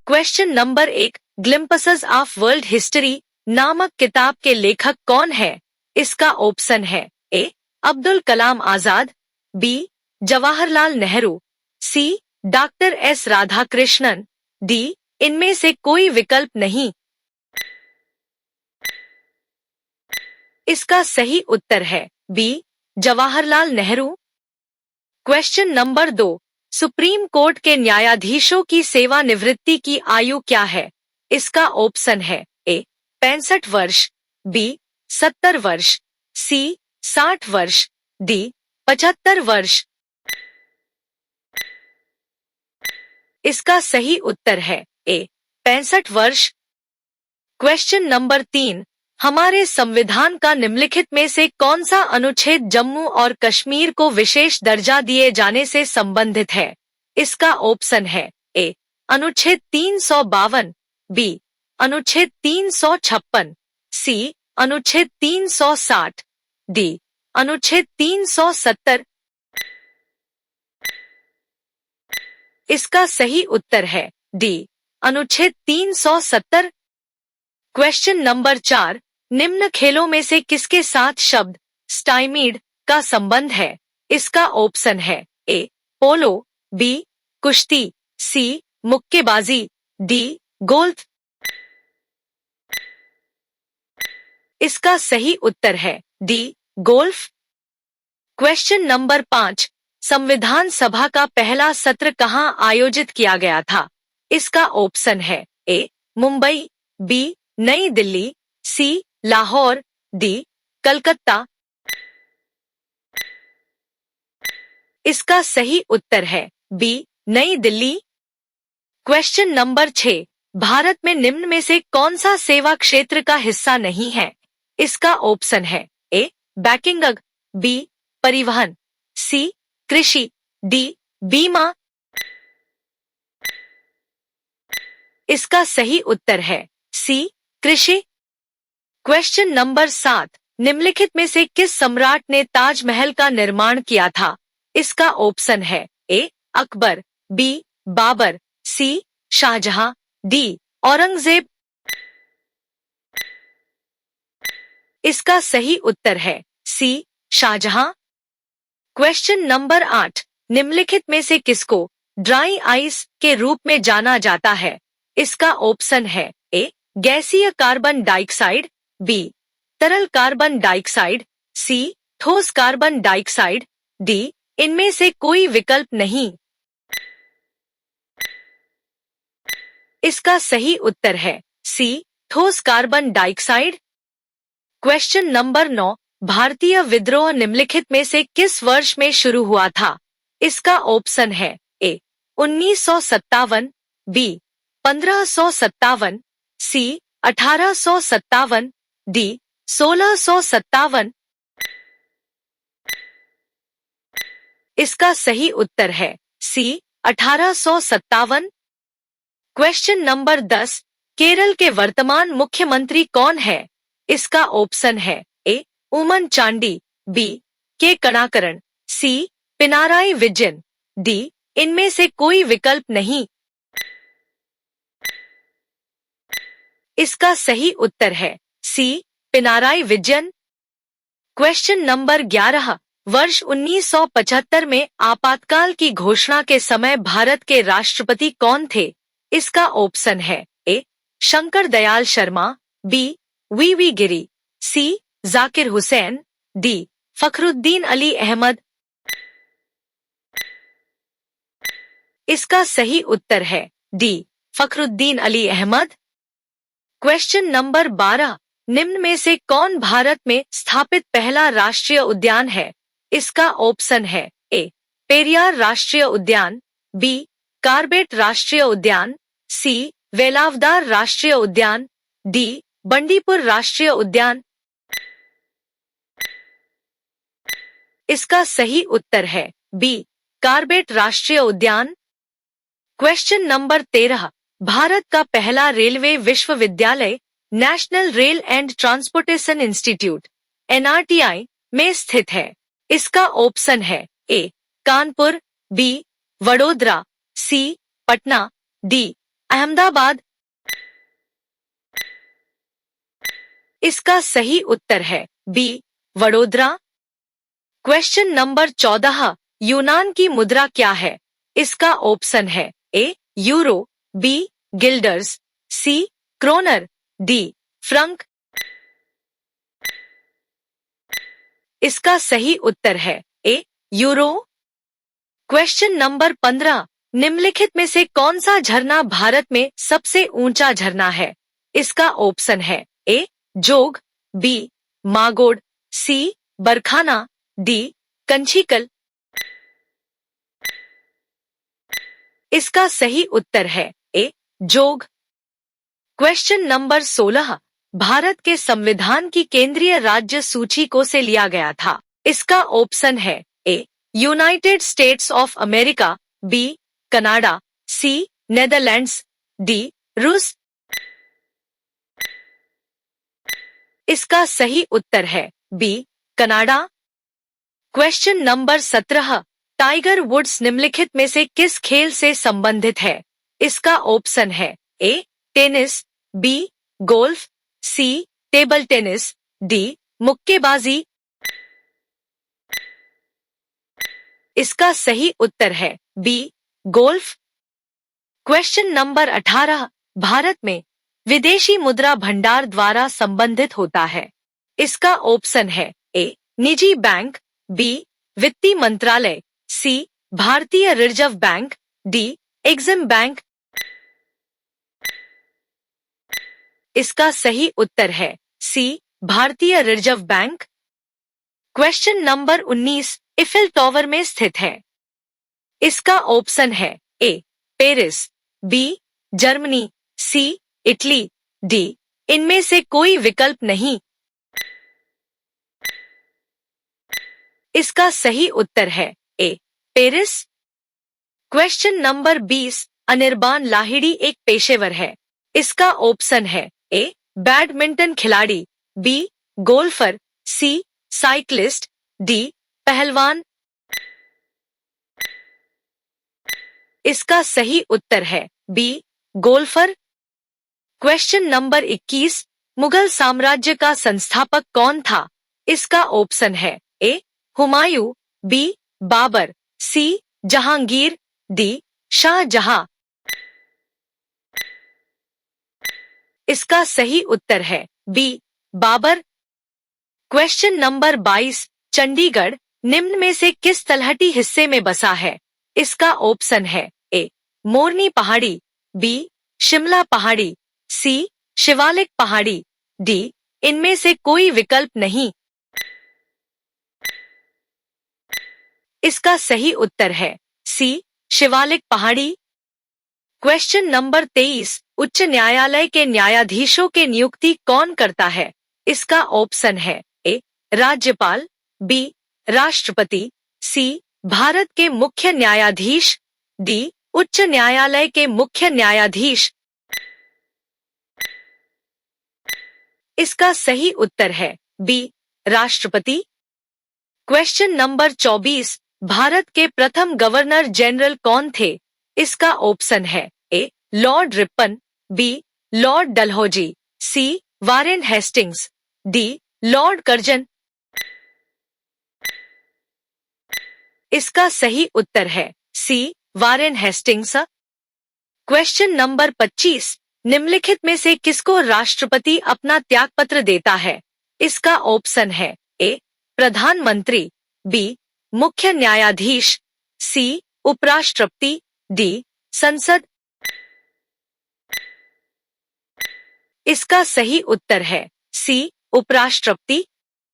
Question number 1, glimpses of world history नामक किताब के लेखक कौन है? इसका ऑप्शन है A. Abdul Kalam Azad, B. Jawaharlal Nehru, C. Doctor S Radhakrishnan, D. इनमें से कोई विकल्प नहीं। इसका सही उत्तर है B. Jawaharlal Nehru. Question number 2, supreme court के न्यायाधीशों की सेवानिवृत्ति की आयु क्या है? इसका ऑप्शन है ए. 65 वर्ष, बी. 70 वर्ष, सी. 60 वर्ष, डी. 75 वर्ष। इसका सही उत्तर है ए. 65 वर्ष। क्वेश्चन नंबर 3, हमारे संविधान का निम्नलिखित में से कौन सा अनुच्छेद जम्मू और कश्मीर को विशेष दर्जा दिए जाने से संबंधित है? इसका ऑप्शन है ए. अनुच्छेद 352, बी. अनुच्छेद 356, सी. अनुच्छेद 360, डी. अनुच्छेद 370। इसका सही उत्तर है डी. अनुच्छेद 370। क्वेश्चन नंबर 4, निम्न खेलों में से किसके साथ शब्द स्टाइमीड का संबंध है? इसका ऑप्शन है ए. पोलो, बी. कुश्ती, सी. मुक्केबाजी, डी. गोल्फ। इसका सही उत्तर है डी. गोल्फ। क्वेश्चन नंबर 5, संविधान सभा का पहला सत्र कहां आयोजित किया गया था? इसका ऑप्शन है ए. मुंबई, बी. नई दिल्ली, सी. लाहौर, डी. कलकत्ता। इसका सही उत्तर है बी. नई दिल्ली। क्वेश्चन नंबर 6, भारत में निम्न में से कौन सा सेवा क्षेत्र का हिस्सा नहीं है? इसका ऑप्शन है ए. Banking, B. परिवहन, सी. कृषि, डी. बीमा। इसका सही उत्तर है सी. कृषि। क्वेश्चन नंबर 7, निम्नलिखित में से किस सम्राट ने ताजमहल का निर्माण किया था? इसका ऑप्शन है ए. अकबर, बी. बाबर, सी. शाहजहां, डी. औरंगजेब। इसका सही उत्तर है सी. शाहजहां। क्वेश्चन नंबर 8, निम्नलिखित में से किसको ड्राई आइस के रूप में जाना जाता है? इसका ऑप्शन है ए. गैसीय कार्बन डाइऑक्साइड, बी. तरल कार्बन डाइऑक्साइड, सी. ठोस कार्बन डाइऑक्साइड, डी. इनमें से कोई विकल्प नहीं। इसका सही उत्तर है सी. ठोस कार्बन डाइऑक्साइड। क्वेश्चन नंबर 9, भारतीय विद्रोह निम्नलिखित में से किस वर्ष में शुरू हुआ था? इसका ऑप्शन है ए. 1957, बी. 1557, सी. 1857, डी. 1657। इसका सही उत्तर है सी. 1857। क्वेश्चन नंबर 10, केरल के वर्तमान मुख्यमंत्री कौन है? इसका ऑप्शन है ए. उमन चांडी, बी. के करुणाकरन, सी. पिनाराई विजयन, डी. इनमें से कोई विकल्प नहीं। इसका सही उत्तर है सी. पिनाराई विजयन। क्वेश्चन नंबर 11, वर्ष 1975 में आपातकाल की घोषणा के समय भारत के राष्ट्रपति कौन थे? इसका ऑप्शन है A. Shankar Dayal Sharma, B. V. Giri, C. Zakir Hussain, D. Fakhruddin Ali Ahmed. इसका सही उत्तर है D. Fakhruddin Ali Ahmed. Question number 12, निम्न में से कौन भारत में स्थापित पहला राष्ट्रीय उद्यान है? इसका ऑप्शन है ए. पेरियार राष्ट्रीय उद्यान, बी. कार्बेट राष्ट्रीय उद्यान, सी. वेलावदार राष्ट्रीय उद्यान, डी. बंडीपुर राष्ट्रीय उद्यान। इसका सही उत्तर है बी. कार्बेट राष्ट्रीय उद्यान। क्वेश्चन नंबर 13, भारत का पहला रेलवे विश्वविद्यालय national rail and transportation institute (NRTI) में स्थित है। इसका ऑप्शन है ए. कानपुर, बी. वडोदरा, सी. पटना, डी. अहमदाबाद। इसका सही उत्तर है बी, वडोदरा। क्वेश्चन नंबर 14, यूनान की मुद्रा क्या है? इसका ऑप्शन है ए, यूरो, बी, गिल्डर्स, सी, क्रोनर, डी, फ्रंक। इसका सही उत्तर है ए, यूरो। क्वेश्चन नंबर 15, निम्नलिखित में से कौन सा झरना भारत में सबसे ऊंचा झरना है? इसका ऑप्शन है ए, जोग, बी, मागोड, सी, बरखाना, डी, कंचीकल। इसका सही उत्तर है ए, जोग। क्वेश्चन नंबर 16, भारत के संविधान की केंद्रीय राज्य सूची को से लिया गया था। इसका ऑप्शन है A, United States of America, B, Canada, C, Netherlands, D, रूस। इसका सही उत्तर है B, Canada. Question number 17, Tiger Woods निम्नलिखित में से किस खेल से संबंधित है? इसका ऑप्शन है A, tennis, B, golf, C, table tennis, D, मुक्केबाजी। इसका सही उत्तर है B, golf. Question number 18, Bharat में विदेशी मुद्रा भंडार द्वारा संबंधित होता है। इसका ऑप्शन है ए, निजी बैंक, बी, वित्तीय मंत्रालय, C, Bharatiya reserve bank, D, Exim bank. इसका सही उत्तर है C, Bharatiya reserve bank. Question number 19, Eiffel tower में स्थित है। इसका ऑप्शन है A, Paris, B, Germany, C, Italy, D, इनमें से कोई विकल्प नहीं। इसका सही उत्तर है A, Paris. Question number 20, Anirban Lahiri एक पेशेवर है। इसका ऑप्शन है ए, बैडमिंटन खिलाड़ी, B, golfer, C, cyclist, D, पहलवान। इसका सही उत्तर है B, golfer. Question number 21, Mughal साम्राज्य का संस्थापक कौन था? इसका ऑप्शन है A, Humayun, B, Babur, C, Jahangir, D, Shahjahan. इसका सही उत्तर है B, Babur. Question number 22, Chandigarh निम्न में से किस तलहटी हिस्से में बसा है? इसका ऑप्शन है ए, मोरनी पहाड़ी, बी, शिमला पहाड़ी, सी, शिवालिक पहाड़ी, डी, इनमें से कोई विकल्प नहीं। इसका सही उत्तर है सी, शिवालिक पहाड़ी। क्वेश्चन नंबर 23, उच्च न्यायालय के न्यायाधीशों के नियुक्ति कौन करता है? इसका ऑप्शन है ए, राज्यपाल, बी, राष्ट्रपति, सी, भारत के मुख्य न्यायाधीश, डी, उच्च न्यायालय के मुख्य न्यायाधीश। इसका सही उत्तर है बी, राष्ट्रपति। क्वेश्चन नंबर 24, भारत के प्रथम गवर्नर जनरल कौन थे? इसका ऑप्शन है A, Lord Ripon, B, Lord Dalhousie, C, Warren Hastings, D, Lord Curzon. इसका सही उत्तर है C, Warren Hastings. Question number 25, निम्नलिखित में से किसको राष्ट्रपति अपना त्यागपत्र देता है? इसका ऑप्शन है ए, प्रधानमंत्री, बी, मुख्य न्यायाधीश, सी, उपराष्ट्रपति, डी, संसद। इसका सही उत्तर है सी, उपराष्ट्रपति।